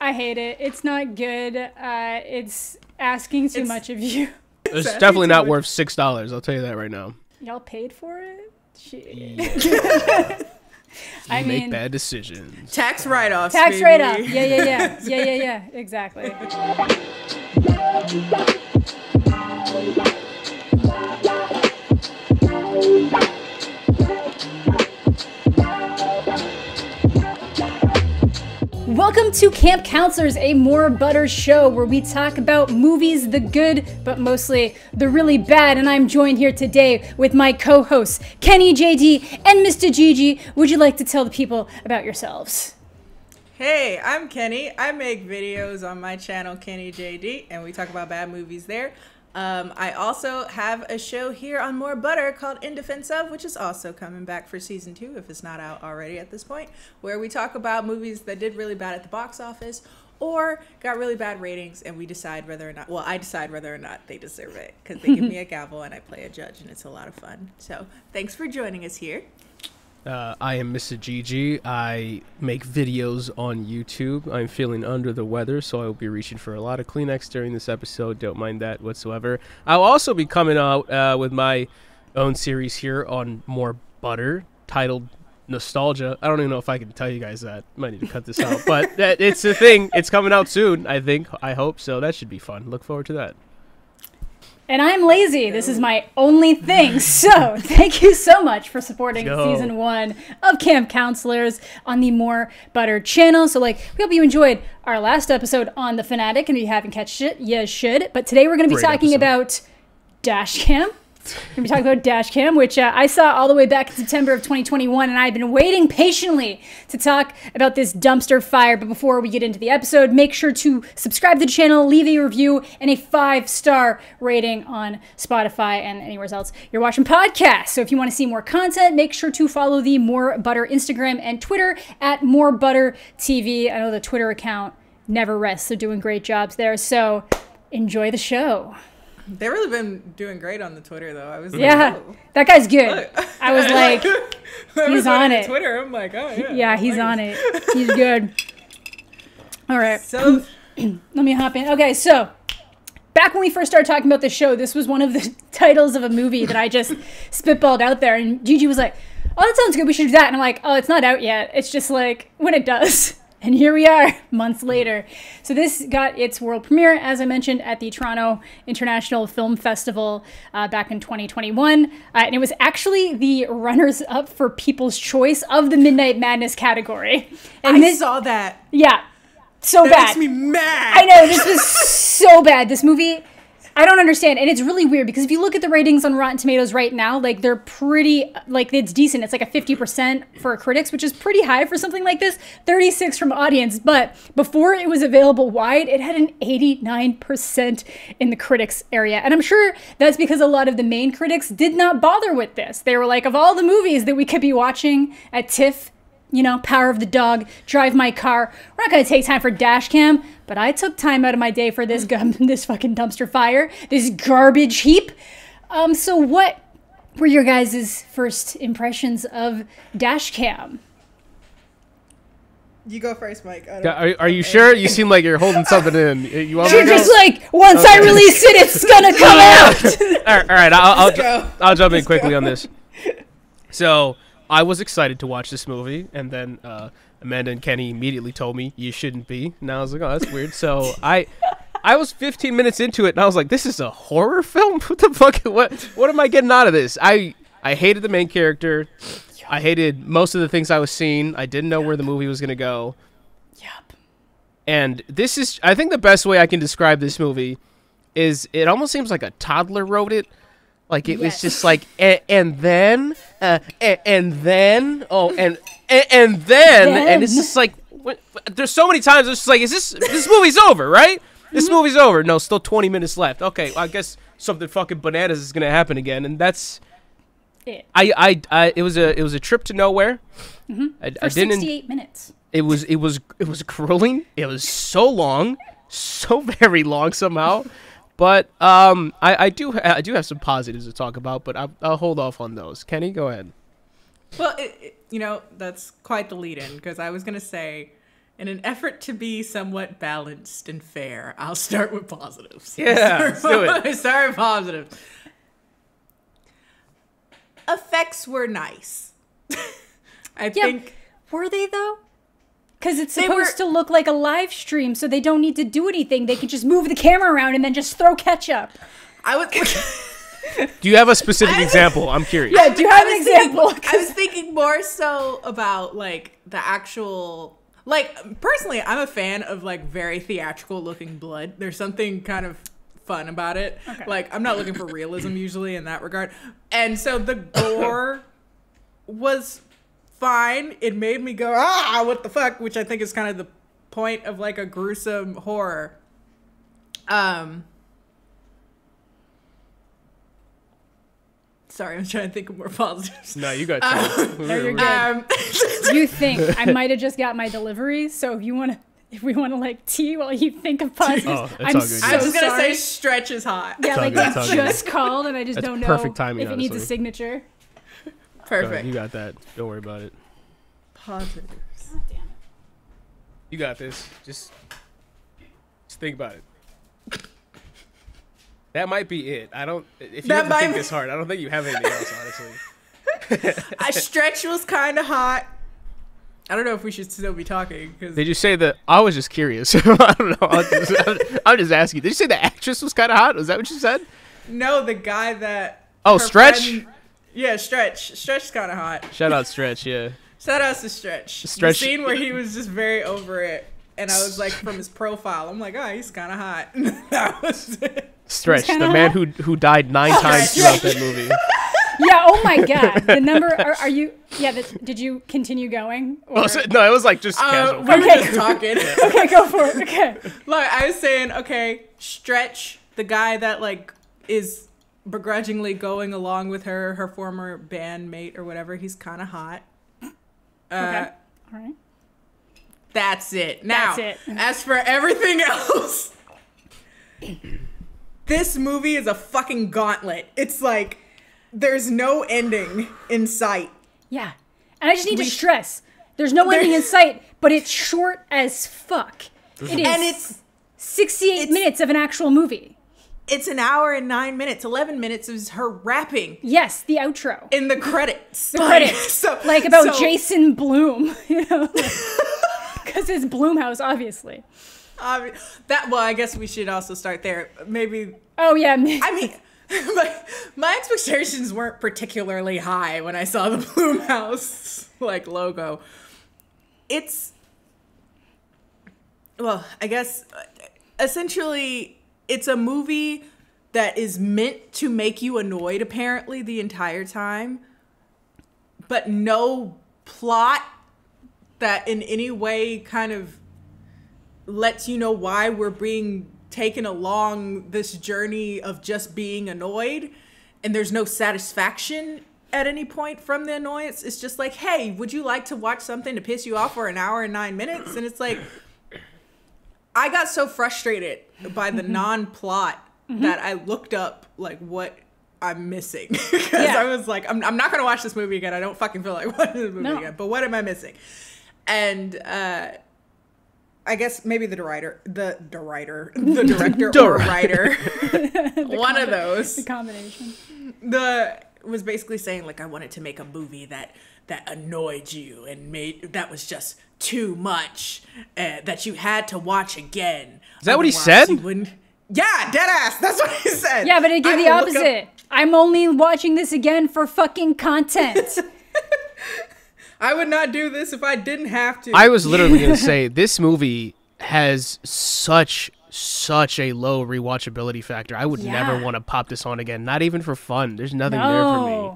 I hate it. It's not good. It's asking too much of you. It's definitely not worth $6. I'll tell you that right now. Y'all paid for it? Shit. Yeah. I make mean, bad decisions. Tax write-offs. Tax write-off. Yeah. Exactly. Welcome to Camp Counselors, a More Butter show where we talk about movies, the good, but mostly the really bad. And I'm joined here today with my co-hosts, KennieJD and Mista GG. Would you like to tell the people about yourselves? Hey, I'm Kenny. I make videos on my channel, KennieJD, and we talk about bad movies there. I also have a show here on More Butter called In Defense Of, which is also coming back for season 2, if it's not out already at this point, where we talk about movies that did really bad at the box office or got really bad ratings, and we decide whether or not, well, I decide whether or not they deserve it, because they give me a gavel and I play a judge, and it's a lot of fun. So thanks for joining us here. I am Mista GG. I make videos on YouTube. I'm feeling under the weather, so I will be reaching for a lot of Kleenex during this episode. Don't mind that whatsoever. I'll also be coming out with my own series here on More Butter, titled Nostalgia. I don't even know if I can tell you guys that. Might need to cut this out, but it's a thing. It's coming out soon, I think. I hope so. That should be fun. Look forward to that. And I'm lazy. This is my only thing. So thank you so much for supporting season 1 of Camp Counselors on the More Butter channel. So we hope you enjoyed our last episode on The Fanatic, and if you haven't catched it, you should. But today we're going to be talking about DASHCAM. We're going to be talking about DASHCAM, which I saw all the way back in September of 2021, and I've been waiting patiently to talk about this dumpster fire. But before we get into the episode, make sure to subscribe to the channel, leave a review, and a 5-star rating on Spotify and anywhere else you're watching podcasts. So if you want to see more content, make sure to follow the More Butter Instagram and Twitter at More Butter TV. I know the Twitter account never rests. They're doing great jobs there. So enjoy the show. They've really been doing great on the Twitter, though. I was like, oh, that guy's good. I was like, he's on it. Twitter, I'm like, oh, yeah. Yeah, he's on it. He's good. All right. So let me hop in. Okay, so back when we first started talking about the show, this was one of the titles of a movie that I just spitballed out there. And Gigi was like, oh, that sounds good. We should do that. And I'm like, oh, it's not out yet. It's just like when it does. And here we are, months later. So this got its world premiere, as I mentioned, at the Toronto International Film Festival back in 2021. And it was actually the runners-up for People's Choice of the Midnight Madness category. And I saw that. Yeah, so bad. That makes me mad. I know, this was so bad. This movie, I don't understand. And it's really weird because if you look at the ratings on Rotten Tomatoes right now, they're pretty, it's decent. It's like a 50% for critics, which is pretty high for something like this. 36 from audience. But before it was available wide, it had an 89% in the critics area. And I'm sure that's because a lot of the main critics did not bother with this. They were like, of all the movies that we could be watching at TIFF, Power of the Dog, Drive My Car, we're not going to take time for DASHCAM, but I took time out of my day for this fucking dumpster fire, this garbage heap. So what were your guys' first impressions of DASHCAM? You go first, Mike. Are you sure? You seem like you're holding something in. You want you're just like, once I release it, it's going to come out. All right, I'll jump in quickly on this. So I was excited to watch this movie, and then Amanda and Kenny immediately told me you shouldn't be. And I was like, oh, that's weird. So I was 15 minutes into it, and I was like, this is a horror film? What the fuck? What am I getting out of this? I hated the main character. I hated most of the things I was seeing. I didn't know where the movie was going to go. Yep. And this is, I think the best way I can describe this movie is it almost seems like a toddler wrote it. Like it was just like, and then, and then, and it's just like, there's so many times it's just like, this movie's over, right? This movie's over. No, still 20 minutes left. Okay, I guess something fucking bananas is gonna happen again, and that's it. It was a trip to nowhere. For 68 minutes. It was grueling. It was so long, so very long somehow. But I do have some positives to talk about, but I'll hold off on those. Kenny, go ahead. Well, that's quite the lead-in, because I was going to say In an effort to be somewhat balanced and fair, I'll start with positives. Yeah, let's do it. Start with positives. Effects were nice. I think. Were they though? Because it's supposed to look like a live stream, so they don't need to do anything. They can just move the camera around and then just throw ketchup. I was. Do you have a specific example? I'm curious. Yeah, do you have an example? I was thinking more so about like the actual. Like, personally, I'm a fan of, like, very theatrical looking blood. There's something kind of fun about it. Okay. Like, I'm not looking for realism usually in that regard. And so the gore was fine. It made me go, ah, what the fuck? Which I think is kind of the point of, like, a gruesome horror. Sorry, I'm trying to think of more positives. No, you got time. No, you're good. You think I might have just got my delivery, so if we want to like tea while you think of positives, I'm so I was gonna sorry. say stretch is hot. Yeah, like good, you just called and I just don't know perfect timing, if it needs a honestly. signature. Perfect. You got that. Don't worry about it. Positives. God damn it. You got this. Just think about it. That might be it. I don't. If you have to think this hard, I don't think you have anything else, honestly. Stretch was kind of hot. I don't know if we should still be talking. Did you say that? I was just curious. I don't know. I'm just asking. Did you say the actress was kind of hot? Was that what you said? No, the guy that. Oh, Stretch? Yeah, Stretch. Stretch's kind of hot. Shout out Stretch, yeah. Shout out to Stretch. The scene where he was just very over it. And I was like, from his profile, I'm like, oh, he's kind of hot. That was it. Stretch, the man who died 9 times throughout that movie. Yeah, oh my god. The number, are you, did you continue going? Or? No, it was like just casual. We were just talking. Okay, go for it. Okay. Look, I was saying, okay, Stretch, the guy that like is begrudgingly going along with her former bandmate or whatever, he's kind of hot. Okay, all right. That's it. Now, That's it. As for everything else, this movie is a fucking gauntlet. It's like there's no ending in sight. Yeah. And I just need to stress, there's no ending in sight, but it's short as fuck. It is. And it's 68 minutes of an actual movie. It's an hour and 9 minutes. 11 minutes is her rapping. Yes, the outro. In the credits. The credits. About Jason Blum, you know? Because it's Blumhouse, obviously. I guess we should also start there. Maybe. Oh, yeah. I mean, my expectations weren't particularly high when I saw the Blumhouse logo. I guess essentially it's a movie that is meant to make you annoyed apparently the entire time, but no plot that in any way kind of lets you know why we're being taken along this journey of just being annoyed, and there's no satisfaction at any point from the annoyance. It's just like, hey, would you like to watch something to piss you off for an hour and 9 minutes? And it's like, I got so frustrated by the non-plot that I looked up what I'm missing. Because I was like, I'm not going to watch this movie again. I don't fucking feel like watching this movie again. But what am I missing? And I guess maybe the director or writer, one of those. The combination. Was basically saying I wanted to make a movie that annoyed you and that was just too much, that you had to watch again. Is that what he said? Yeah, dead ass. That's what he said. Yeah, but it did the opposite. I'm only watching this again for fucking content. I would not do this if I didn't have to. I was literally going to say, this movie has such a low rewatchability factor. I would never want to pop this on again, not even for fun. There's nothing there for me.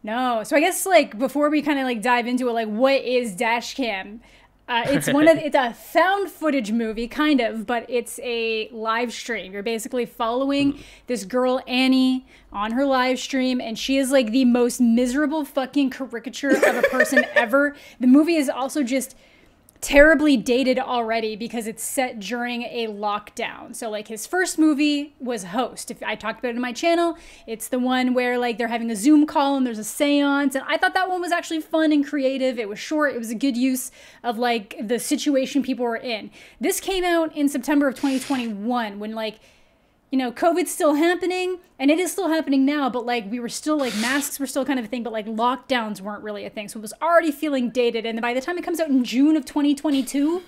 No. So I guess before we kind of dive into it, what is DASHCAM? It's a found footage movie, kind of, but it's a live stream. You're basically following this girl, Annie, on her live stream, and she is the most miserable fucking caricature of a person ever. The movie is also just terribly dated already because it's set during a lockdown. So like his first movie was Host. If I talked about it in my channel, it's the one where like they're having a Zoom call and there's a seance, and I thought that one was actually fun and creative. It was short. It was a good use of like the situation people were in. This came out in September of 2021 when like, you know, COVID's still happening, and it is still happening now, but like we were still like masks were still kind of a thing, but like lockdowns weren't really a thing. So it was already feeling dated. And by the time it comes out in June of 2022,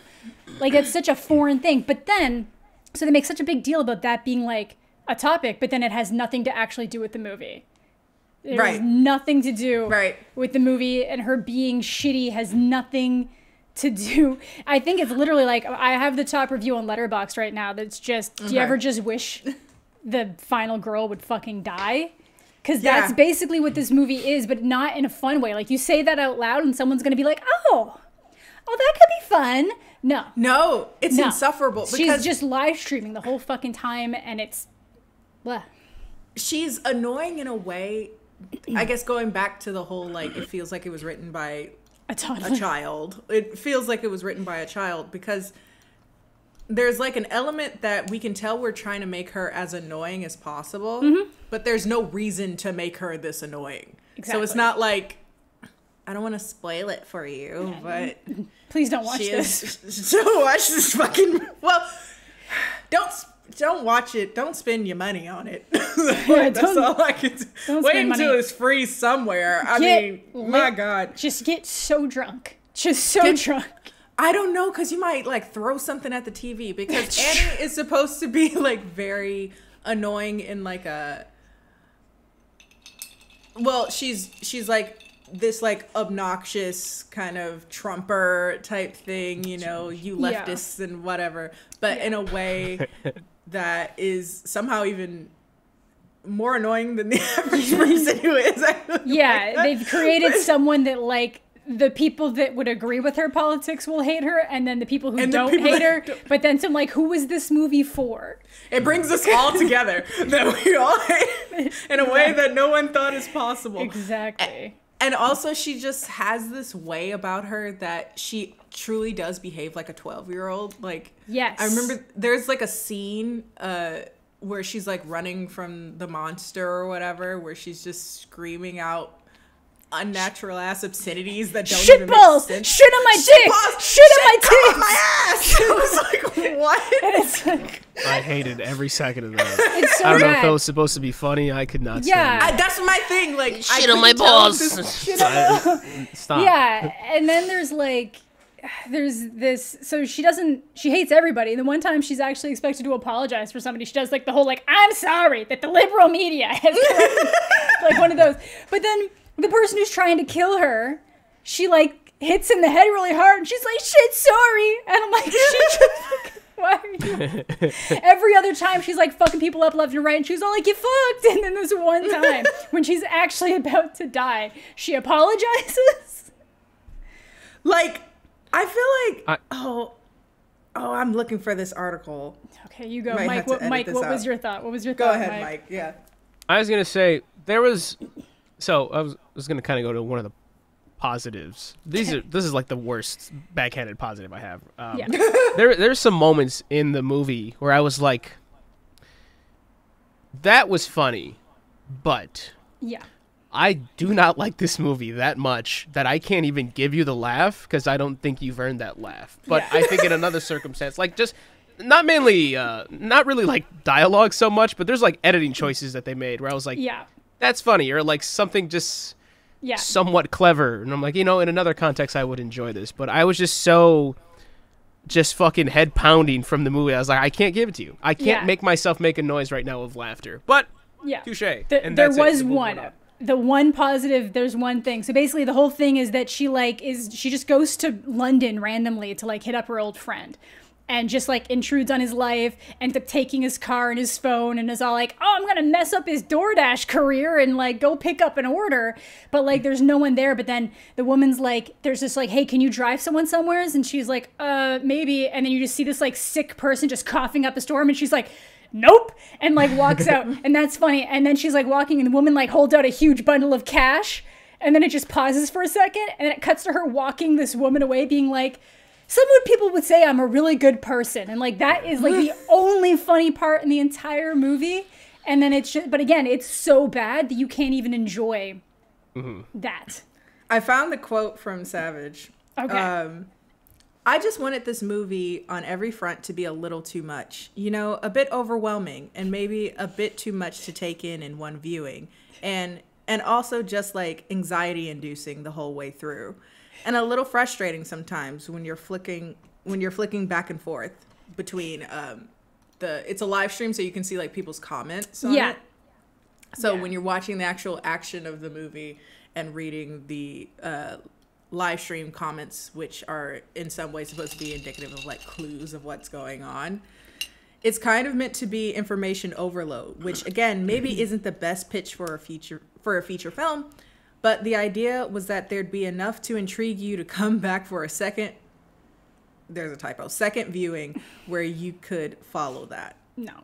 like it's such a foreign thing. But then, so they make such a big deal about that being like a topic, but then it has nothing to actually do with the movie. There's nothing to do with the movie, and her being shitty has nothing to do. I think it's literally like, I have the top review on Letterboxd right now that's just, do you ever just wish the final girl would fucking die? Because that's basically what this movie is, but not in a fun way. Like, you say that out loud and someone's going to be like, oh, that could be fun. No, it's insufferable. She's just live streaming the whole fucking time, and it's blah. She's annoying in a way, I guess, going back to the whole, like, it feels like it was written by a child. It feels like it was written by a child, because there's like an element that we can tell we're trying to make her as annoying as possible, but there's no reason to make her this annoying. Exactly. So it's not like, I don't want to spoil it for you, but please don't watch this. Don't watch this fucking, well, don't watch it. Don't spend your money on it. That's all I can do. Wait until it's free somewhere. I mean, my God. Just get so drunk. Drunk. I don't know, because you might like throw something at the TV, because Annie is supposed to be like very annoying in like a, well, she's like this like obnoxious kind of Trumper type thing, you know, you leftists and whatever, but in a way that is somehow even more annoying than the average person who is. They've created someone that like the people that would agree with her politics will hate her, and then the people who don't hate her. But then some like, who was this movie for? It brings us all together that we all hate in a way that no one thought is possible. Exactly. And also, she just has this way about her that she truly does behave like a 12-year-old. Like, yes. I remember there's like a scene where she's like running from the monster or whatever, where she's just screaming out unnatural ass obscenities that don't even make sense. Shit on my dick! Shit on my dick! My ass! It was like, what? It's like, I hated every second of that. It's so I don't know bad. if it was supposed to be funny. I could not stand it. That's my thing. Like, shit on my balls. Stop. Yeah, and then there's this, so she hates everybody. The one time she's actually expected to apologize for somebody, she does like the whole like, I'm sorry that the liberal media has corrupted, like one of those. But then the person who's trying to kill her, she like hits in the head really hard, and she's like, shit, sorry. And I'm like, why are you? Every other time she's like fucking people up left and right, and she's all like, you fucked. And then this one time when she's actually about to die, she apologizes. Like, I feel like, I'm looking for this article. Okay, you go. Mike, what was your thought? What was your thought, Go ahead, Mike. Yeah. I was going to say, there was... So I was going to kind of go to one of the positives. This is like the worst backhanded positive I have. There's some moments in the movie where I was like, that was funny, but I do not like this movie that much that I can't even give you the laugh, because I don't think you've earned that laugh. But I think in another circumstance, like just not really like dialogue so much, but there's like editing choices that they made where I was like, that's funny, or like something just somewhat clever, and I'm like, in another context I would enjoy this, but I was just fucking head pounding from the movie. I was like, I can't give it to you. I can't make myself make a noise right now of laughter. But touche. There was one. The one positive, there's one thing. So basically the whole thing is that she just goes to London randomly to like hit up her old friend, and just like intrudes on his life, ends up taking his car and his phone, and is all like, oh, I'm gonna mess up his DoorDash career and like go pick up an order. But like there's no one there. But then the woman's like, there's this like, hey, can you drive someone somewheres? And she's like, maybe. And then you just see this like sick person just coughing up a storm, and she's like, nope, and like walks out. And that's funny. And then she's like walking, and the woman like holds out a huge bundle of cash, and then it just pauses for a second, and then it cuts to her walking this woman away being like, people would say I'm a really good person, and like that is like the only funny part in the entire movie. And then it's just, but again, it's so bad that you can't even enjoy that. I found the quote from Savage. Okay. I just wanted this movie on every front to be a little too much, you know, a bit overwhelming and maybe a bit too much to take in one viewing, and also just like anxiety inducing the whole way through, and a little frustrating sometimes when you're flicking back and forth between it's a live stream, so you can see like people's comments on it. So when you're watching the actual action of the movie and reading the live stream comments, which are in some ways supposed to be indicative of like clues of what's going on, it's kind of meant to be information overload, which again maybe isn't the best pitch for a feature film, but the idea was that there'd be enough to intrigue you to come back for a second viewing where you could follow that. No,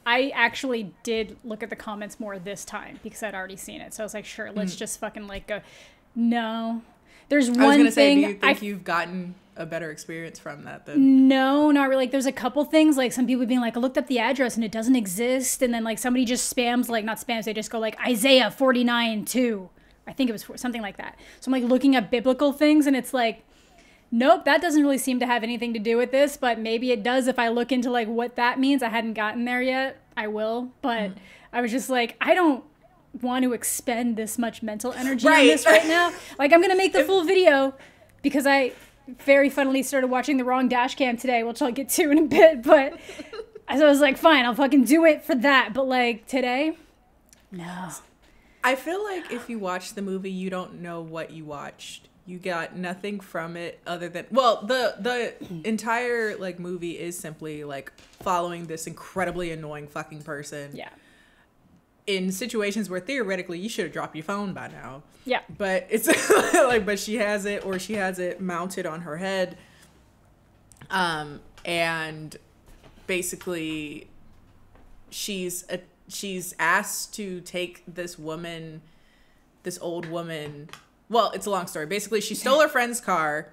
I actually did look at the comments more this time because I'd already seen it, so I was like, sure, let's just fucking like go. No, there's one thing. I was gonna say, do you think you've gotten a better experience from that then? No, not really. Like, there's a couple things, like some people being like, I looked up the address and it doesn't exist, and then like somebody just spams, like not spams, they just go like Isaiah 49:2. I think it was something like that. So I'm like looking at biblical things, and it's like, nope, that doesn't really seem to have anything to do with this, but maybe it does if I look into like what that means. I hadn't gotten there yet. I will, but I was just like, I don't want to expend this much mental energy on this right now. Like, I'm gonna make the full video because I very funnily started watching the wrong DASHCAM today, which I'll get to in a bit, but so I was like, fine, I'll fucking do it for that, but like today, no. I feel like if you watch the movie, you don't know what you watched. You got nothing from it other than, well, the entire like movie is simply like following this incredibly annoying fucking person. Yeah. In situations where theoretically you should have dropped your phone by now. Yeah. But it's like, but she has it, or she has it mounted on her head. And basically she's asked to take this old woman. Well, it's a long story. Basically, she stole her friend's car.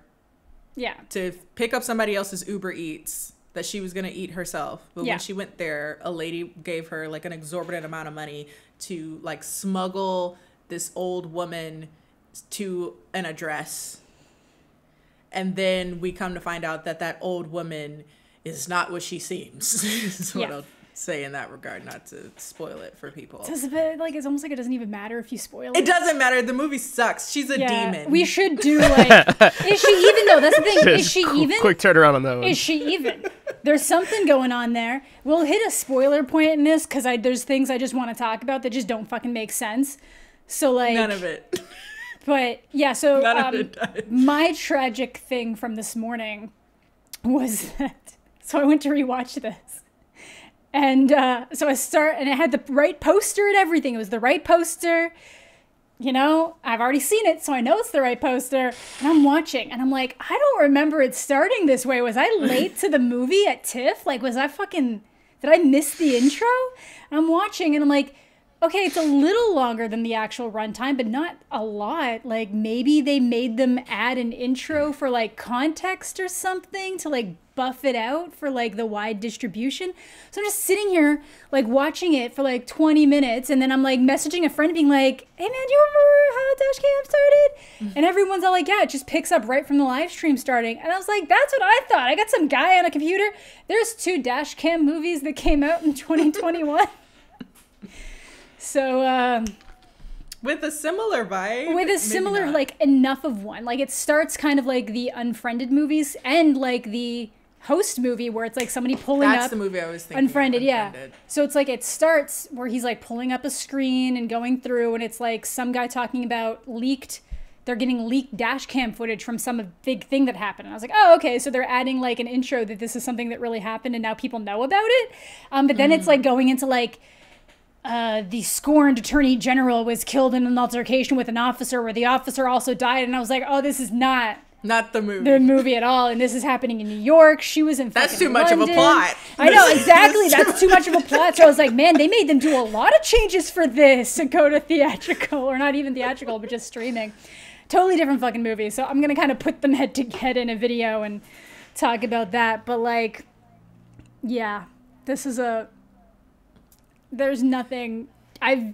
Yeah. To pick up somebody else's Uber Eats that she was going to eat herself. But when she went there, a lady gave her like an exorbitant amount of money to like smuggle this old woman to an address. And then we come to find out that that old woman is not what she seems. Is what I'll say in that regard, not to spoil it for people. It's a bit like, it's almost like it doesn't even matter if you spoil it. It doesn't matter. The movie sucks. She's a demon. We should do like, is she even though? That's the thing. Is she even? Quick turnaround on that one. Is she even? There's something going on there. We'll hit a spoiler point in this because there's things I just want to talk about that just don't fucking make sense. So like none of it. But yeah, so none of it does. My tragic thing from this morning was that. So I went to rewatch this. And so I start, and it had the right poster and everything. It was the right poster. You know, I've already seen it, so I know it's the right poster. And I'm watching, and I'm like, I don't remember it starting this way. Was I late to the movie at TIFF? Like, did I miss the intro? And I'm watching, and I'm like, okay, it's a little longer than the actual runtime, but not a lot. Like, maybe they made them add an intro for, like, context or something to, like, buff it out for, like, the wide distribution. So I'm just sitting here, like, watching it for, like, 20 minutes, and then I'm, like, messaging a friend being like, hey, man, do you remember how DASHCAM started? And everyone's all like, yeah, it just picks up right from the live stream starting. And I was like, that's what I thought. I got some guy on a computer. There's 2 DASHCAM movies that came out in 2021. So, with a similar vibe. With a similar, like, enough of one. Like, it starts kind of like the Unfriended movies and, like, the Host movie where it's, like, somebody pulling up. That's the movie I was thinking Unfriended, yeah. So it's, like, it starts where he's, like, pulling up a screen and going through, and it's, like, some guy talking about they're getting leaked DASHCAM footage from some big thing that happened. And I was like, oh, okay, so they're adding, like, an intro that this is something that really happened and now people know about it. But then it's, like, going into, like, the scorned attorney general was killed in an altercation with an officer where the officer also died. And I was like, oh, this is not the movie at all. And this is happening in New York. She was in That's too London. much of a plot. I know, exactly. That's too much of a plot. So I was like, man, they made them do a lot of changes for this to go to theatrical, or not even theatrical, but just streaming. Totally different fucking movie. So I'm going to kind of put them head to head in a video and talk about that, but like, yeah, this is there's nothing. I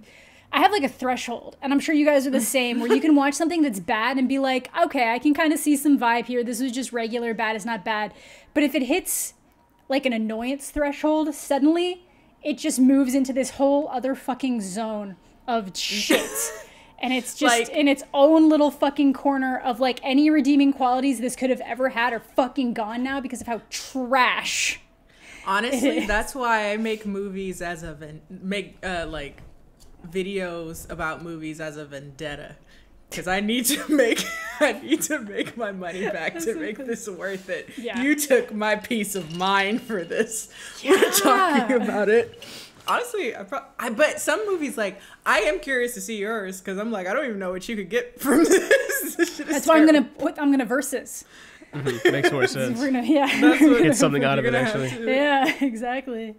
have like a threshold, and I'm sure you guys are the same, where you can watch something that's bad and be like, okay, I can kind of see some vibe here. This is just regular bad. It's not bad. But if it hits like an annoyance threshold, suddenly it just moves into this whole other fucking zone of shit. And it's just like, in its own little fucking corner of like any redeeming qualities this could have ever had are fucking gone now because of how trash. Honestly, that's why I make movies as a like videos about movies as a vendetta, because I need to make my money back to make this worth it. Yeah. You took my peace of mind for this. Yeah. We're talking about it. Honestly, but some movies, like, I am curious to see yours, because I'm like, I don't even know what you could get from this. That's why I'm gonna versus. Mm-hmm. Makes more sense. Get something out of it, actually. Yeah, exactly.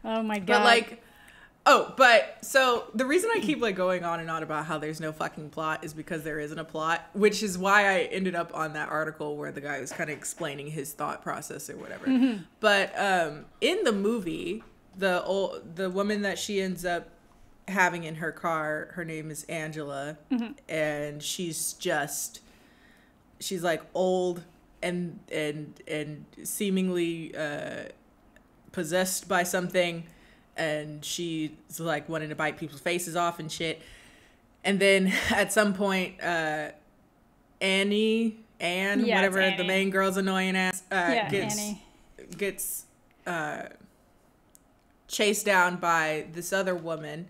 Oh my god. But so the reason I keep like going on and on about how there's no fucking plot is because there isn't a plot, which is why I ended up on that article where the guy was kind of explaining his thought process or whatever. Mm-hmm. But in the movie, the woman that she ends up having in her car, her name is Angela, mm-hmm. and she's like old and seemingly possessed by something, and she's like wanting to bite people's faces off and shit. And then at some point, Anne, whatever the main girl's annoying ass, gets chased down by this other woman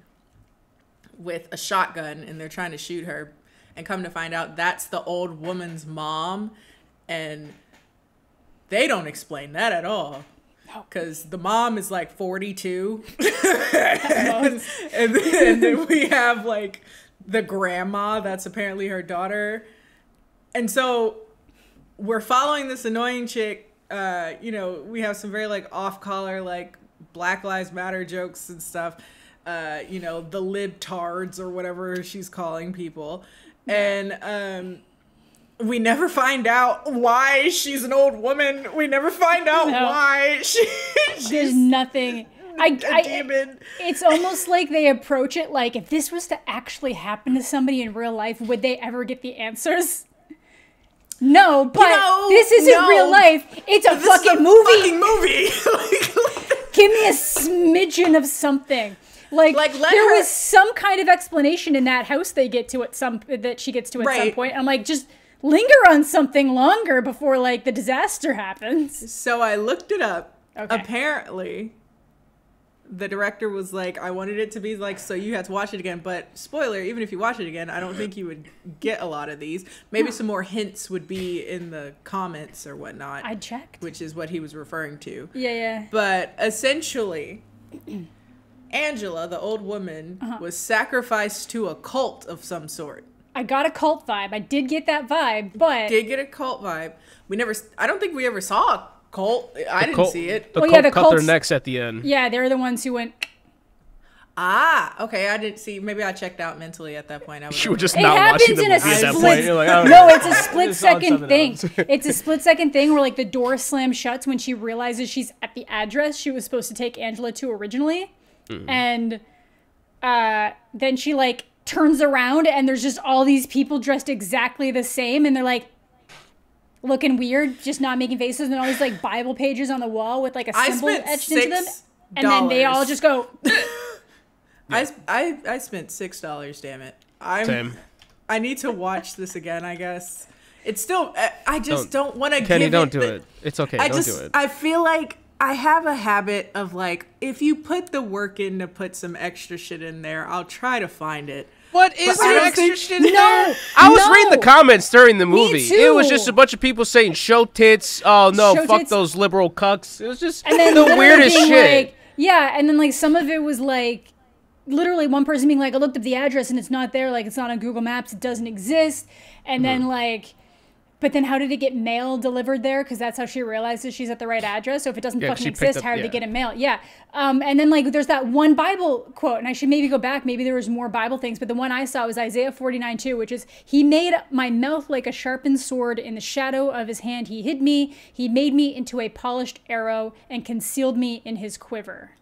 with a shotgun, and they're trying to shoot her. And come to find out, that's the old woman's mom, and they don't explain that at all. Because the mom is like 42. and then we have like the grandma that's apparently her daughter. And so we're following this annoying chick. We have some very like off-color, like Black Lives Matter jokes and stuff. The libtards or whatever she's calling people. And we never find out why she's an old woman. We never find out why she's there's nothing. a demon. It's almost like they approach it like, if this was to actually happen to somebody in real life, would they ever get the answers? No, but this isn't real life. It's a fucking movie. Give me a smidgen of something. Like there was some kind of explanation in that house they get to that she gets to at some point. I'm like, just linger on something longer before like the disaster happens. So I looked it up. Okay. Apparently, the director was like, I wanted it to be like, so you had to watch it again. But spoiler, even if you watch it again, I don't think you would get a lot of these. Maybe some more hints would be in the comments or whatnot. I checked. Which is what he was referring to. Yeah. But essentially, Angela, the old woman, was sacrificed to a cult of some sort. I got a cult vibe. I did get that vibe, but... Did get a cult vibe. I don't think we ever saw a cult. I didn't see it. The cult cut their necks at the end. Yeah, they're the ones who went... Okay. I didn't see. Maybe I checked out mentally at that point. You were just not watching the movie at that point. You're like, no, it's a split-second thing. It's a split-second thing where like the door slams shut when she realizes she's at the address she was supposed to take Angela to originally. Mm-hmm. And then she like turns around and there's just all these people dressed exactly the same, and they're like looking weird, just not making faces, and all these like Bible pages on the wall with like a symbol etched into them, and then they all just go. I spent $6. Damn it! Same. I need to watch this again. I guess it's still. I just don't want to. Kenny, don't do it. It's okay. Don't do it. I feel like I have a habit of like, if you put the work in to put some extra shit in there, I'll try to find it. What is there extra shit in there? I was reading the comments during the movie. Me too. It was just a bunch of people saying show tits. Oh no, fuck tits. Those liberal cucks. It was just the weirdest shit. Like, yeah, and then like some of it was like literally one person being like, I looked up the address and it's not there. Like it's not on Google Maps. It doesn't exist. And then like But then how did it get mail delivered there? Because that's how she realizes she's at the right address. So if it doesn't fucking exist, how did they get it mailed? Yeah. And then like there's that one Bible quote, and I should maybe go back. Maybe there was more Bible things, but the one I saw was Isaiah 49:2, which is, he made my mouth like a sharpened sword. In the shadow of his hand he hid me. He made me into a polished arrow and concealed me in his quiver.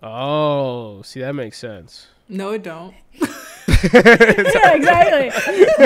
Oh, see, that makes sense. No, it don't. Yeah, exactly.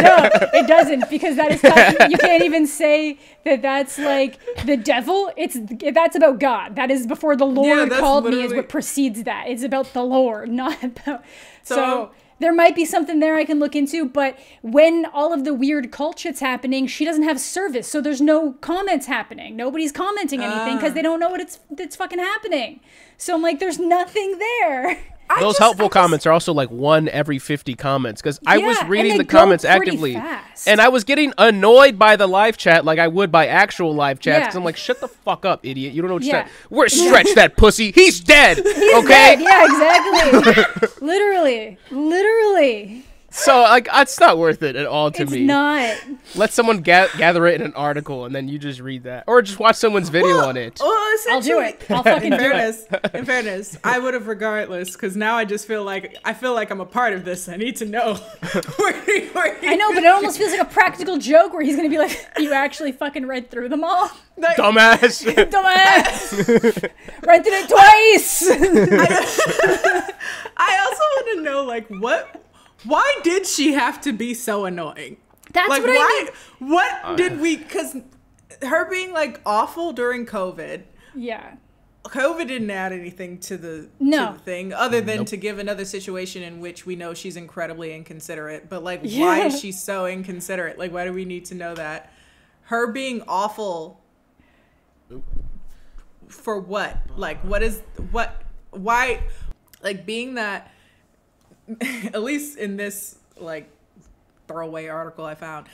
No, it doesn't, because that is you can't even say that that's like the devil. That's about God. That is before the Lord called me is what precedes that. It's about the Lord, not about. So there might be something there I can look into, but when all of the weird cult shit's happening, she doesn't have service, so there's no comments happening. Nobody's commenting anything because they don't know what it's fucking happening. So I'm like, there's nothing there. Those helpful comments are also like 1 every 50 comments, because I was reading the comments actively and I was getting annoyed by the live chat like I would by actual live chat, because I'm like, shut the fuck up, idiot. You don't know what you're saying. Where's Stretch, that pussy? He's dead. Okay? Dead. Yeah, exactly. Literally. So like, it's not worth it at all to me. It's not. Let someone gather it in an article and then you just read that, or just watch someone's video on it. I'll do it. I'll fucking do it. In fairness, I would have regardless, because now I just feel like I'm a part of this. I need to know. I know, but it almost feels like a practical joke where he's gonna be like, "You actually fucking read through them all, like, dumbass, dumbass, read through it twice." I also want to know, like, why did she have to be so annoying? That's like, what I mean. What did we? Because her being like awful during COVID. Yeah. COVID didn't add anything to the thing other than to give another situation in which we know she's incredibly inconsiderate. But like, why is she so inconsiderate? Like, why do we need to know that? Her being awful for what? Like, why? Like, being that, at least in this like throwaway article I found,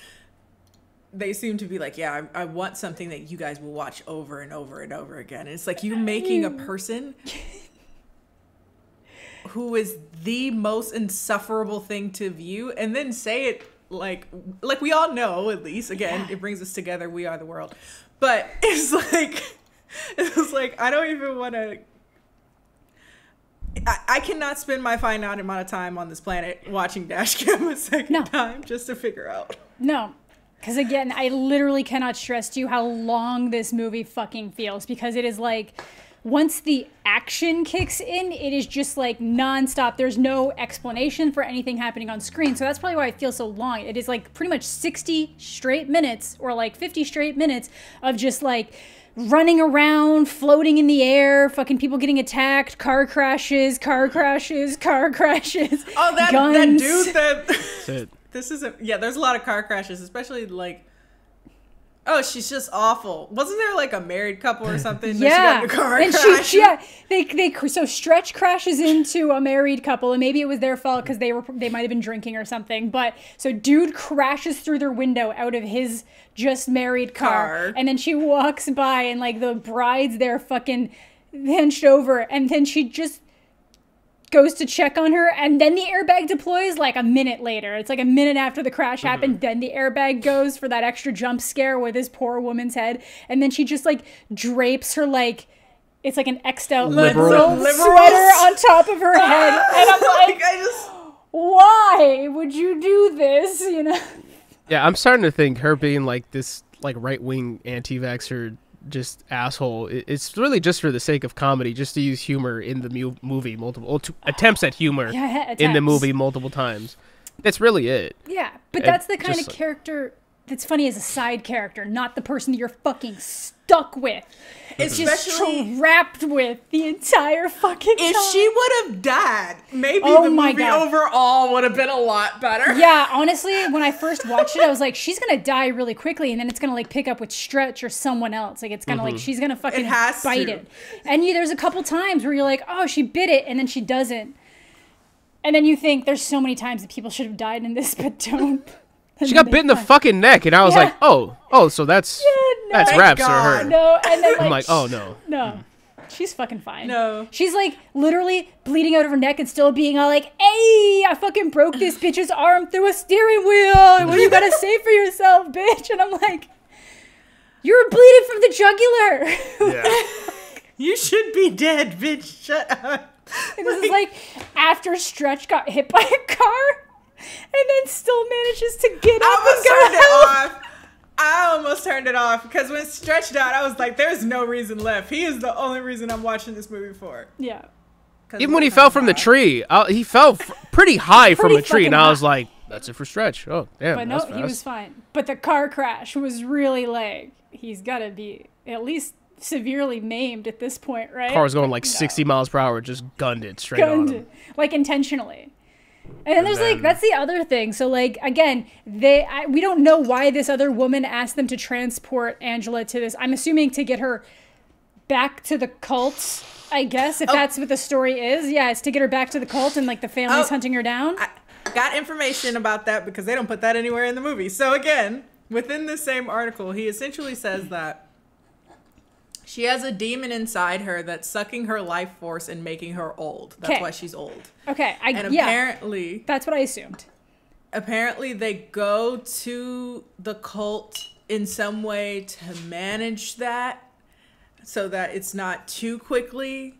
they seem to be like, yeah, I want something that you guys will watch over and over and over again. And it's like, you making a person who is the most insufferable thing to view and then say it like we all know, at least, again, it brings us together. We are the world. But it's like, I don't even want to, I cannot spend my finite amount of time on this planet watching DASHCAM a second time just to figure out. No. Because again, I literally cannot stress to you how long this movie fucking feels, because it is like, once the action kicks in, it is just like nonstop. There's no explanation for anything happening on screen. So that's probably why it feels so long. It is like pretty much 60 straight minutes or like 50 straight minutes of just like running around, floating in the air, fucking people getting attacked, car crashes. Oh, that dude that... This isn't... Yeah, there's a lot of car crashes, especially like... Oh, she's just awful. Wasn't there like a married couple or something? Yeah. That she got in a car crash? So Stretch crashes into a married couple, and maybe it was their fault because they might have been drinking or something. But so dude crashes through their window out of his just married car. And then she walks by, and like the bride's there fucking hunched over, and then she just goes to check on her, and then the airbag deploys like a minute later. It's like a minute after the crash happened, then the airbag goes for that extra jump scare with this poor woman's head, and then she just like drapes her, like, it's like an X'd out liberal sweater on top of her head, and I'm like, why would you do this, you know? Yeah, I'm starting to think her being like this like right-wing anti-vaxxer just asshole, it's really just for the sake of comedy, just to use humor in the movie attempts at humor in the movie multiple times. That's really it. Yeah, but that's the kind of character that's funny as a side character, not the person that you're fucking stuck with. It's just trapped with the entire fucking time. If she would have died, maybe the movie overall would have been a lot better. Yeah, honestly, when I first watched it, I was like, she's gonna die really quickly, and then it's gonna like pick up with Stretch or someone else. Like, it's gonna like, she's gonna fucking bite it. And there's a couple times where you're like, oh, she bit it, and then she doesn't. And then you think there's so many times that people should have died in this, but don't. She got bit in the fucking neck, and I was like, oh, so that's wraps for her. No, and then, like, I'm like, oh, no. No. She's fucking fine. No. She's like literally bleeding out of her neck and still being all like, hey, I fucking broke this bitch's arm through a steering wheel. What do you gotta say for yourself, bitch? And I'm like, You're bleeding from the jugular. Yeah. You should be dead, bitch. Shut up. And this is like after Stretch got hit by a car and then still manages to get up and go help. I almost turned it off because when Stretch died, I was like, there's no reason left. He is the only reason I'm watching this movie for. Yeah. Even when he fell from the tree, he fell pretty high from a tree, and I was like, that's it for Stretch. Oh, damn, but no, that's fast. he was fine. But the car crash was really like, he's got to be at least severely maimed at this point, right? Car was going like 60 miles per hour, just gunned it straight on him. Like intentionally. And then there's like, that's the other thing. So like, again, we don't know why this other woman asked them to transport Angela to this. I'm assuming to get her back to the cult, I guess, if that's what the story is. Yeah, it's to get her back to the cult and like the family's hunting her down. I got information about that because they don't put that anywhere in the movie. So again, within the same article, he essentially says that she has a demon inside her that's sucking her life force and making her old. That's why she's old. Okay. Apparently, that's what I assumed. Apparently, they go to the cult in some way to manage that so that it's not too quickly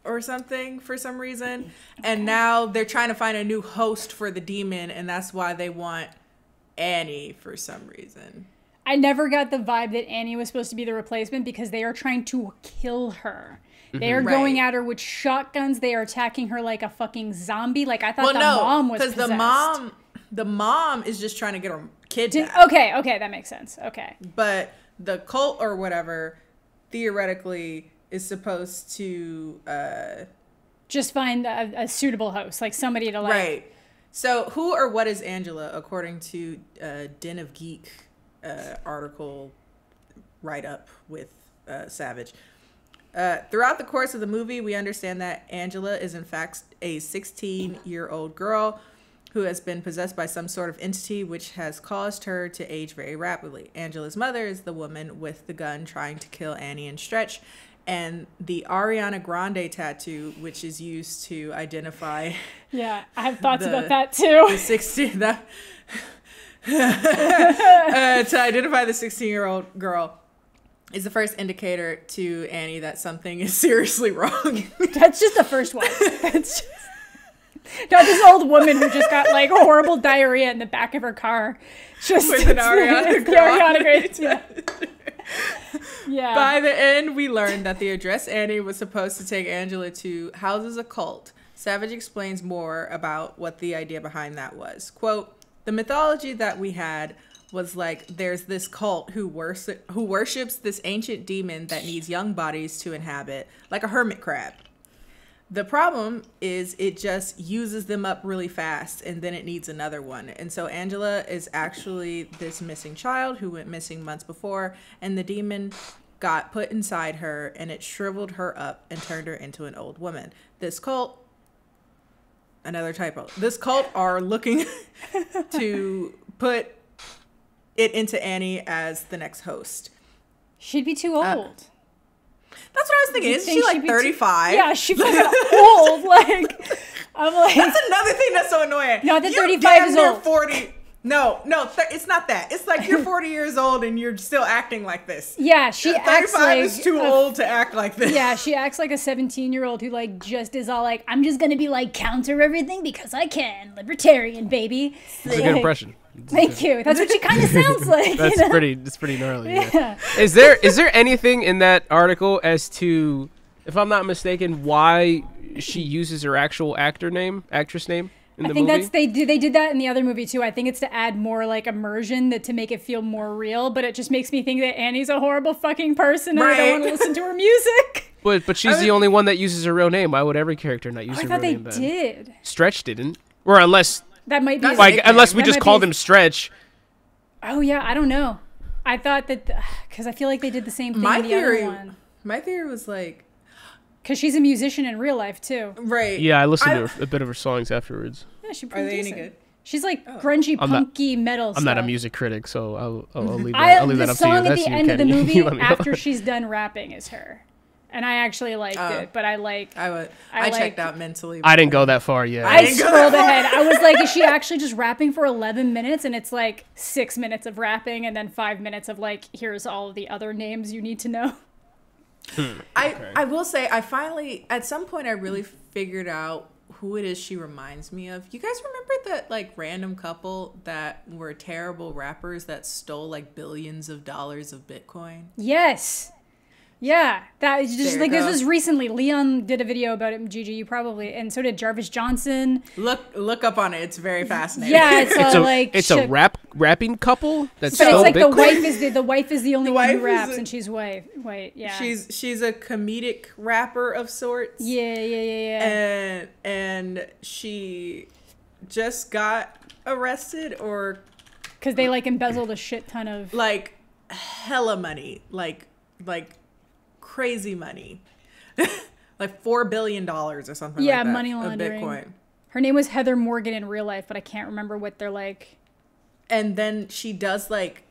or something for some reason. Okay. And now they're trying to find a new host for the demon, and that's why they want Annie for some reason. I never got the vibe that Annie was supposed to be the replacement because they are trying to kill her. They are going at her with shotguns. They are attacking her like a fucking zombie. Like I thought mom was possessed. Because the mom is just trying to get her kid back. Okay, that makes sense. Okay. But the cult or whatever theoretically is supposed to just find a suitable host, like somebody to like. Right. So who or what is Angela according to Den of Geek article write-up with Savage. Throughout the course of the movie, we understand that Angela is in fact a 16-year-old girl who has been possessed by some sort of entity which has caused her to age very rapidly. Angela's mother is the woman with the gun trying to kill Annie and Stretch, and the Ariana Grande tattoo, which is used to identify... Yeah, I have thoughts about that too. The 16... to identify the 16-year-old girl is the first indicator to Annie that something is seriously wrong. That's just the first one. That's just not this old woman who just got like horrible diarrhea in the back of her car. Just with an Ariana Grande. Yeah. By the end, we learned that the address Annie was supposed to take Angela to houses a cult. Savage explains more about what the idea behind that was. Quote, the mythology that we had was like there's this cult who worships this ancient demon that needs young bodies to inhabit, like a hermit crab. The problem is it just uses them up really fast and then it needs another one. And so Angela is actually this missing child who went missing months before, and the demon got put inside her and it shriveled her up and turned her into an old woman. This cult... Another typo. This cult are looking to put it into Annie as the next host. She'd be too old. That's what I was thinking. Isn't she like 35? Yeah, she's fucking old. Like, I'm like... That's another thing that's so annoying. No, the 35 is old. 40. No, it's not that. It's like you're 40 years old and you're still acting like this. Yeah, she acts like... 35 is too old to act like this. Yeah, she acts like a 17-year-old who like just is all like, I'm just going to be like counter everything because I can. Libertarian, baby. That's a good impression. Thank you. That's what she kind of sounds like. That's pretty gnarly. Yeah. Is there anything in that article as to, if I'm not mistaken, why she uses her actual actress name in the movie? I think they did that in the other movie too. I think it's to add more like immersion, to make it feel more real. But it just makes me think that Annie's a horrible fucking person and I don't want to listen to her music. But she's the only one that uses her real name. Why would every character not use her real name? I thought they did. Stretch didn't, or unless. That might be unless we just called him Stretch. Oh yeah, I don't know. I thought that because I feel like they did the same thing in the other one. My theory was like, because she's a musician in real life too. Right. Yeah, I listened to a bit of her songs afterwards. Yeah, she's pretty decent. Any good? She's like grungy, punky metal. I'm not a music critic, so I'll leave that. I'll leave leave that up to you. The song at the end of the movie after she's done rapping is her. And I actually liked it, but I checked out mentally. I didn't go that far yet. I scrolled ahead. I was like, is she actually just rapping for 11 minutes? And it's like 6 minutes of rapping and then 5 minutes of like, here's all of the other names you need to know. I will say, I finally, at some point, I really figured out who it is she reminds me of. You guys remember that like random couple that were terrible rappers that stole like billions of dollars of Bitcoin? Yes. Yeah, that is just like this was recently. Leon did a video about it. Gigi, you probably, and so did Jarvis Johnson. Look up on it. It's very fascinating. Yeah, it's a rapping couple that's but stole it's like Bitcoin? the wife is the only one who raps, and she's white. Yeah, she's a comedic rapper of sorts. Yeah. And she just got arrested or because they like embezzled a shit ton of like hella money, like crazy money, like $4 billion or something. Yeah, like that, money laundering. Of Bitcoin. Her name was Heather Morgan in real life, but I can't remember what they're like. And then she does like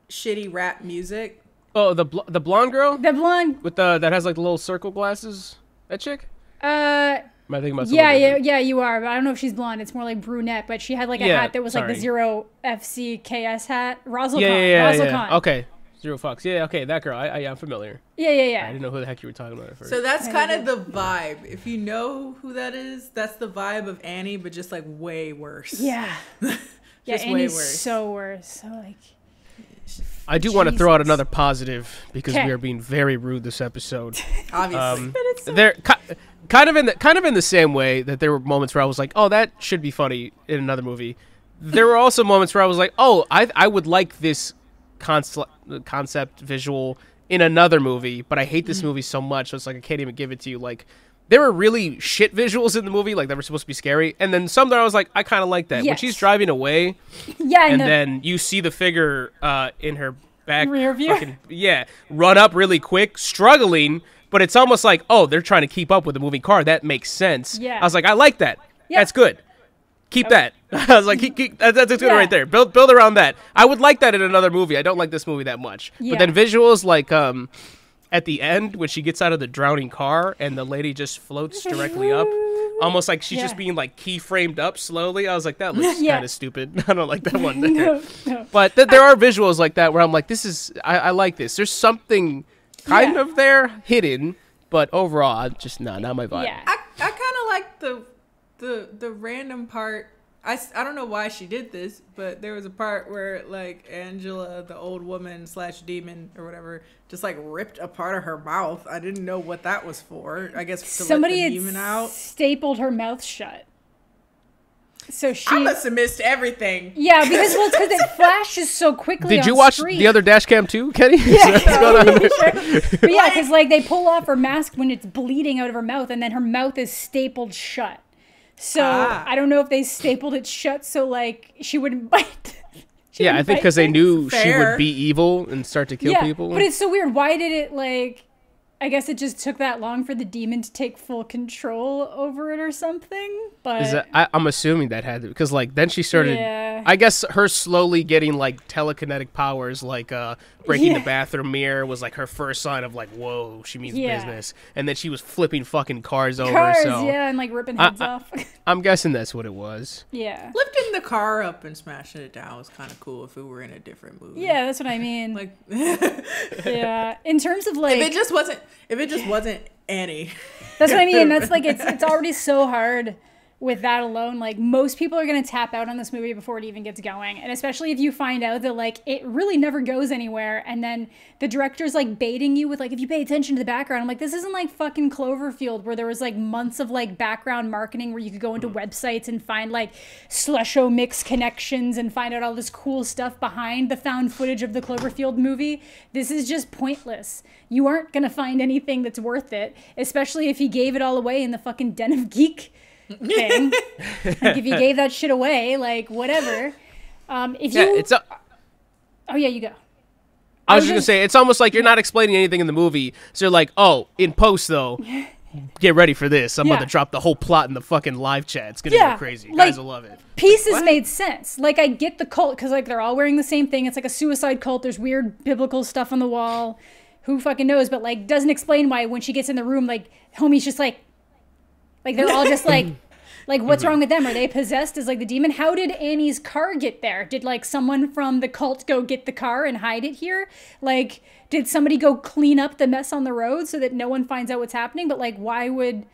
shitty rap music. Oh, the blonde girl. The blonde with that has like the little circle glasses. That chick. Am I thinking about? Yeah, you are. But I don't know if she's blonde. It's more like brunette. But she had like a hat that was like the Zero FCKS hat. Rosal Khan. Okay. Zero Fox. Yeah, okay, that girl. I'm familiar. Yeah. I didn't know who the heck you were talking about at first. So that's kind of the vibe. If you know who that is, that's the vibe of Annie, but just like way worse. Yeah. Just Annie's way worse. So worse. So like. I do want to throw out another positive because we are being very rude this episode. Obviously, but it's they're kind of in the same way that there were moments where I was like, oh, that should be funny in another movie. There were also moments where I was like, oh, I would like this concept visual in another movie, but I hate this movie so much, so it's like I can't even give it to you. Like, there were really shit visuals in the movie, like that were supposed to be scary, and then some that I was like, I kind of like that. When she's driving away, and then you see the figure in her back rear view, run up really quick, struggling, but it's almost like, oh, they're trying to keep up with the moving car. That makes sense. I was like, I like that. That's good. Keep that. I was like, that's good right there. Build around that. I would like that in another movie. I don't like this movie that much. But then visuals like at the end when she gets out of the drowning car and the lady just floats directly up, almost like she's just being like keyframed up slowly. I was like, that looks kind of stupid. I don't like that one there. No. But there are visuals like that where I'm like, I like this. There's something kind of there hidden, but overall, just not my vibe. Yeah. I kind of like the random part. I don't know why she did this, but there was a part where like Angela, the old woman / demon or whatever, just like ripped a part of her mouth. I didn't know what that was for. I guess to somebody let the demon out. Stapled her mouth shut. So I must have missed everything. Yeah, because it flashes so quickly. Did you watch the other DASHCAM too, Kennie? Yeah. What's going on there? But yeah, because like they pull off her mask when it's bleeding out of her mouth, and then her mouth is stapled shut. So I don't know if they stapled it shut so like she wouldn't bite. I think because they knew she would be evil and start to kill people. But it's so weird. Why did it like? I guess it just took that long for the demon to take full control over it or something. But I'm assuming that had to, because like then she started. I guess her slowly getting like telekinetic powers, like breaking the bathroom mirror, was like her first sign of like, whoa, she means business. And then she was flipping fucking cars over. And like ripping heads off. I'm guessing that's what it was. Yeah. Lifting the car up and smashing it down was kind of cool if it were in a different movie. Yeah, that's what I mean. Like, yeah. In terms of like, if it just wasn't Annie. That's what I mean. That's like it's already so hard with that alone. Like most people are gonna tap out on this movie before it even gets going, and especially if you find out that like it really never goes anywhere, and then the director's like baiting you with like, if you pay attention to the background, I'm like, this isn't like fucking Cloverfield where there was like months of like background marketing where you could go into websites and find like slusho mix connections and find out all this cool stuff behind the found footage of the Cloverfield movie. This is just pointless. You aren't gonna find anything that's worth it, especially if he gave it all away in the fucking Den of Geek thing. Like if you gave that shit away, like whatever. Oh yeah, you go. I was just gonna say, it's almost like you're not explaining anything in the movie, so you're like, oh, in post though, get ready for this. I'm about to drop the whole plot in the fucking live chat. It's gonna go crazy. You guys will love it. Pieces made sense. Like I get the cult because like they're all wearing the same thing. It's like a suicide cult. There's weird biblical stuff on the wall. who fucking knows, but like doesn't explain why when she gets in the room, like homie's just like they're all just like what's wrong with them? Are they possessed as like the demon? How did Annie's car get there? Did like someone from the cult go get the car and hide it here? Like, did somebody go clean up the mess on the road so that no one finds out what's happening? But like, why would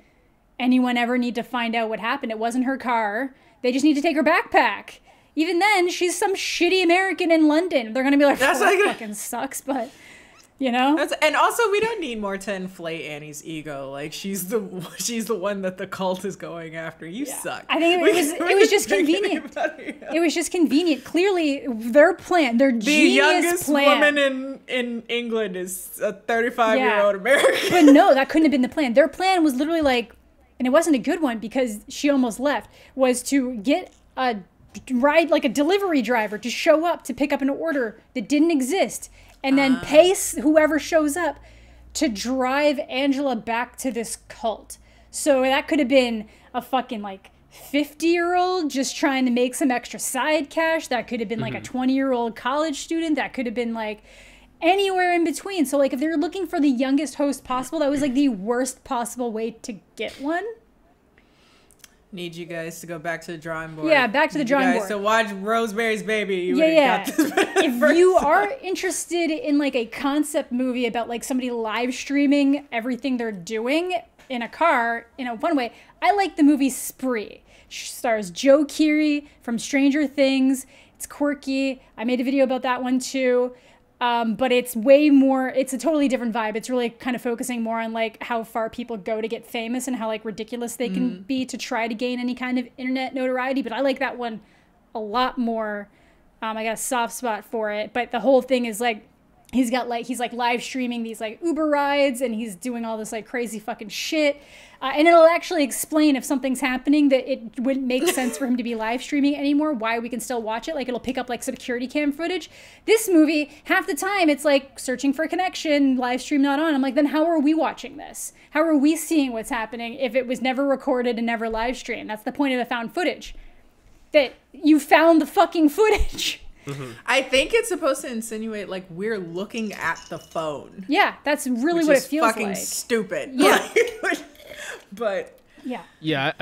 anyone ever need to find out what happened? It wasn't her car. They just need to take her backpack. Even then, she's some shitty American in London. They're gonna be like, that fucking sucks, but you know. And also, we don't need more to inflate Annie's ego. Like she's the one that the cult is going after. You suck. I think it was just convenient. It was just convenient. Clearly, their plan, their genius youngest plan. woman in England is a 35-year-old American. But no, that couldn't have been the plan. Their plan was literally like, and it wasn't a good one because she almost left, was to get a ride, like a delivery driver to show up to pick up an order that didn't exist, and then pay whoever shows up to drive Angela back to this cult. So that could have been a fucking like 50-year-old just trying to make some extra side cash. That could have been like a 20-year-old college student. That could have been like anywhere in between. So like if they're looking for the youngest host possible, that was like the worst possible way to get one. Need you guys to go back to the drawing board. Yeah, back to the drawing board. So watch Rosemary's Baby. You got this if you are interested in like a concept movie about like somebody live streaming everything they're doing in a car in a one way, I like the movie Spree. Stars Joe Keery from Stranger Things. It's quirky. I made a video about that one too. But it's way more, it's a totally different vibe. It's really kind of focusing more on like how far people go to get famous and how like ridiculous they can be to try to gain any kind of internet notoriety. But I like that one a lot more. I got a soft spot for it. But the whole thing is like, he's like live streaming these like Uber rides and he's doing all this like crazy fucking shit. And it'll actually explain if something's happening that it wouldn't make sense for him to be live streaming anymore, why we can still watch it. Like it'll pick up like security cam footage. This movie, half the time it's like searching for a connection, live stream not on. I'm like, then how are we watching this? How are we seeing what's happening if it was never recorded and never live streamed? That's the point of the found footage. That you found the fucking footage. I think it's supposed to insinuate like we're looking at the phone. Yeah, that's really what it feels like. Fucking stupid. Yeah. But yeah,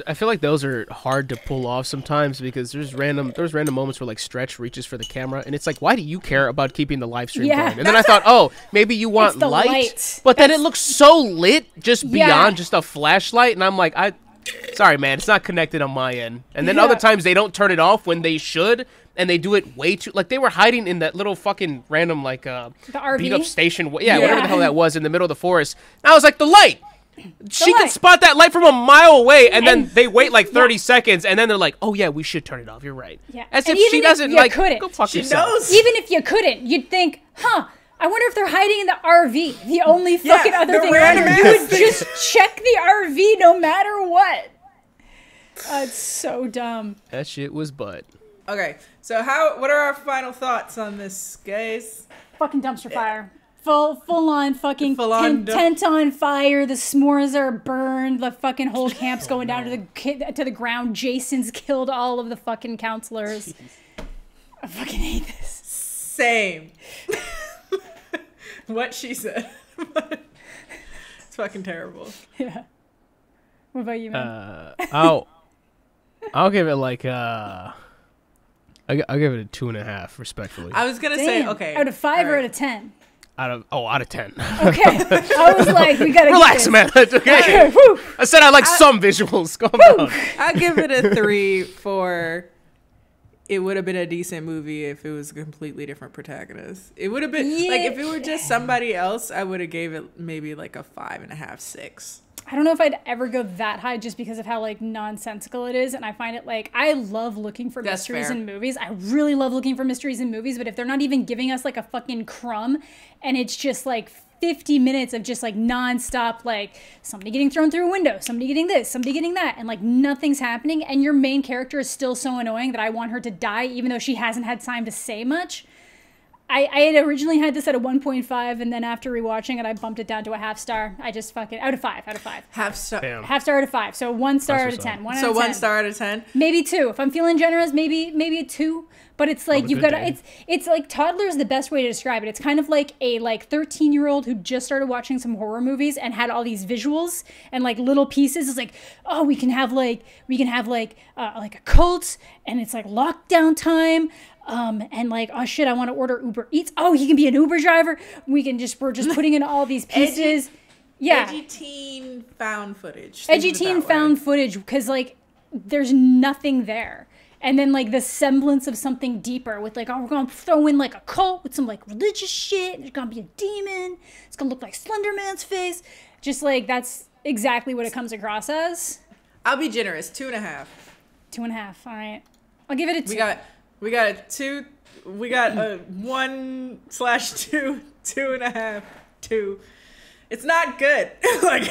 I feel like those are hard to pull off sometimes because there's random moments where like Stretch reaches for the camera and it's like, why do you care about keeping the live stream going? And then I thought, oh, maybe you want light, but then it looks so lit just beyond just a flashlight, and I'm like, sorry man, it's not connected on my end. And then other times they don't turn it off when they should, and they do it way too, like they were hiding in that little fucking random like the RV? Beat up station, whatever the hell that was in the middle of the forest. And I was like, the light. She can spot that light from a mile away, and then they wait like 30 seconds, and then they're like, "Oh yeah, we should turn it off." You're right. Yeah. As if she doesn't like. Go fuck yourself. Knows. Even if you couldn't, you'd think, "Huh? I wonder if they're hiding in the RV." The only fucking other thing you would just check the RV no matter what. It's so dumb. That shit was butt. Okay, so what are our final thoughts on this, guys? Fucking dumpster fire. Full on fucking tent on fire. The s'mores are burned. The fucking whole camp's going down to the ground. Jason's killed all of the fucking counselors. I fucking hate this. Same. What she said. It's fucking terrible. Yeah. What about you, man? I'll give it like I'll give it a 2.5, respectfully. I was gonna say, okay, out of 5 or out of 10. Out of 10. Okay. I was like, we gotta relax, man. It's okay. I said I like some visuals. Calm down. I'll give it a 3 for. It would have been a decent movie if it was a completely different protagonist. It would have been like if it were just somebody else. I would have gave it maybe like a 5.5, 6. I don't know if I'd ever go that high just because of how like nonsensical it is, and I find it like I love looking for mysteries in movies. I really love looking for mysteries in movies, but if they're not even giving us like a fucking crumb, and it's just like 50 minutes of just like nonstop like somebody getting thrown through a window, somebody getting this, somebody getting that, and like nothing's happening, and your main character is still so annoying that I want her to die even though she hasn't had time to say much. I had originally had this at a 1.5, and then after rewatching it, I bumped it down to a half star. I just fucking out of 5. Half star. Damn. Half star out of 5. So 1 star out of 10. 1 out So of 1 10. star out of 10. Maybe 2. If I'm feeling generous, maybe a 2. But it's like you've got to. It's like toddler is the best way to describe it. It's kind of like a 13-year-old who just started watching some horror movies and had all these visuals and like little pieces. It's like, oh, we can have like a cult, and it's like lockdown time. And like, oh shit, I want to order Uber Eats. Oh, he can be an Uber driver. We're just putting in all these pieces. Edgy teen found footage. Edgy teen found footage, because like there's nothing there. And then like the semblance of something deeper with like, oh, we're gonna throw in like a cult with some like religious shit. There's gonna be a demon. It's gonna look like Slender Man's face. Just like, that's exactly what it comes across as. I'll be generous. 2.5. 2.5. All right. I'll give it a 2. We got a 2. We got a 1/2. 2.5. 2. It's not good. Like,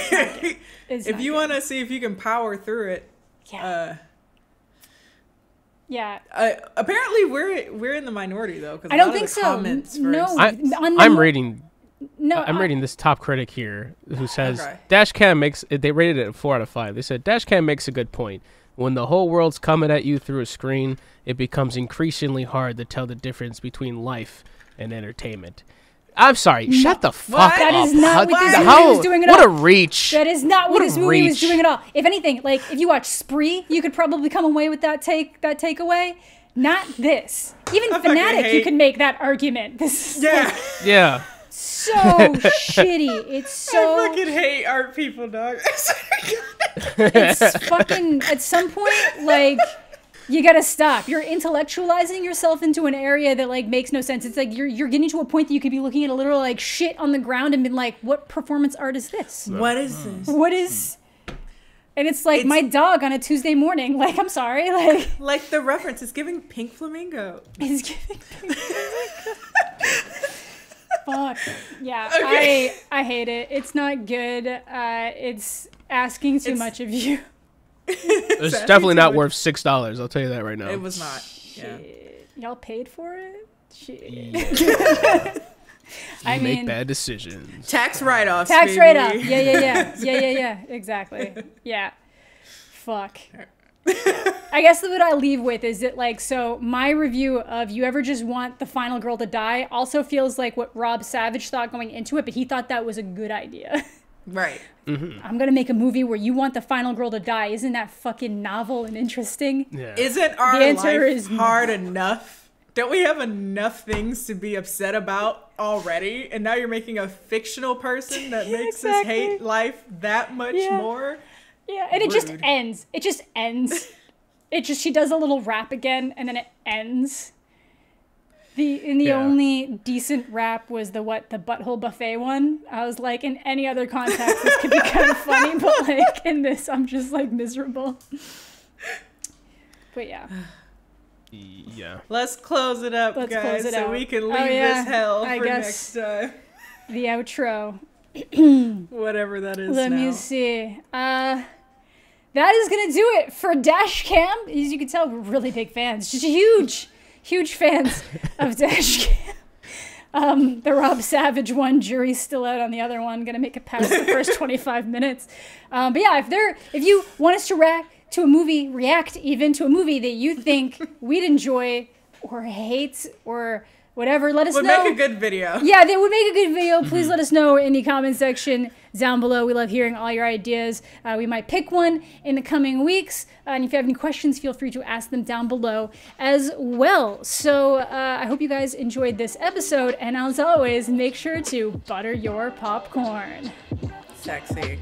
if you want to see if you can power through it. Yeah. Yeah. Apparently, we're in the minority though, because I don't think so. No, I'm reading this top critic here who says DASHCAM they rated it a 4 out of 5. They said DASHCAM makes a good point. When the whole world's coming at you through a screen, it becomes increasingly hard to tell the difference between life and entertainment. I'm sorry. Shut the fuck up. That is not what this movie was doing at all. What a reach. That is not what this movie was doing at all. If anything, like if you watch Spree, you could probably come away with that takeaway. Not this. Even Fanatic, you can make that argument. This is yeah. So shitty. It's so. I fucking hate art people, dog. It's fucking. At some point, like. You gotta stop. You're intellectualizing yourself into an area that like makes no sense. It's like you're getting to a point that you could be looking at a literal like shit on the ground and being like, what performance art is this? What is this? What is? And it's like my dog on a Tuesday morning. Like, I'm sorry. Like the reference is giving Pink Flamingo. It's giving Pink Flamingo. Fuck. Yeah. Okay. I hate it. It's not good. It's asking too much of you. It's definitely not worth $6. I'll tell you that right now. It was not. Shit. Y'all paid for it? Shit. Yeah. I mean, make bad decisions. Tax write-offs. Tax write-off. Yeah. Exactly. Yeah. Fuck. I guess what I leave with is that like, so my review of You Ever Just Want the Final Girl to Die also feels like what Rob Savage thought going into it, but he thought that was a good idea. Right. Mm-hmm. I'm gonna make a movie where you want the final girl to die. Isn't that fucking novel and interesting? Yeah. Isn't our life hard enough? Don't we have enough things to be upset about already? And now you're making a fictional person that makes us hate life that much more? Yeah, and it just ends. It just ends. She does a little rap again, and then it ends. The only decent rap was the butthole buffet one. I was like, in any other context, this could be kind of funny, but like in this, I'm just like miserable. But yeah. Yeah. Let's close it up, guys, so we can leave this hell for next time. The outro. Whatever that is. Let me see. That is gonna do it for DASHCAM. As you can tell, we're really big fans. Just huge fans of DASHCAM. The Rob Savage one, jury's still out on the other one. Gonna make it past the first 25 minutes. But yeah, if you want us to react to a movie that you think we'd enjoy or hate or whatever, let us know. Would make a good video. Yeah, they would make a good video. Please let us know in the comment section down below. We love hearing all your ideas. We might pick one in the coming weeks. And if you have any questions, feel free to ask them down below as well. So I hope you guys enjoyed this episode. And as always, make sure to butter your popcorn. Sexy.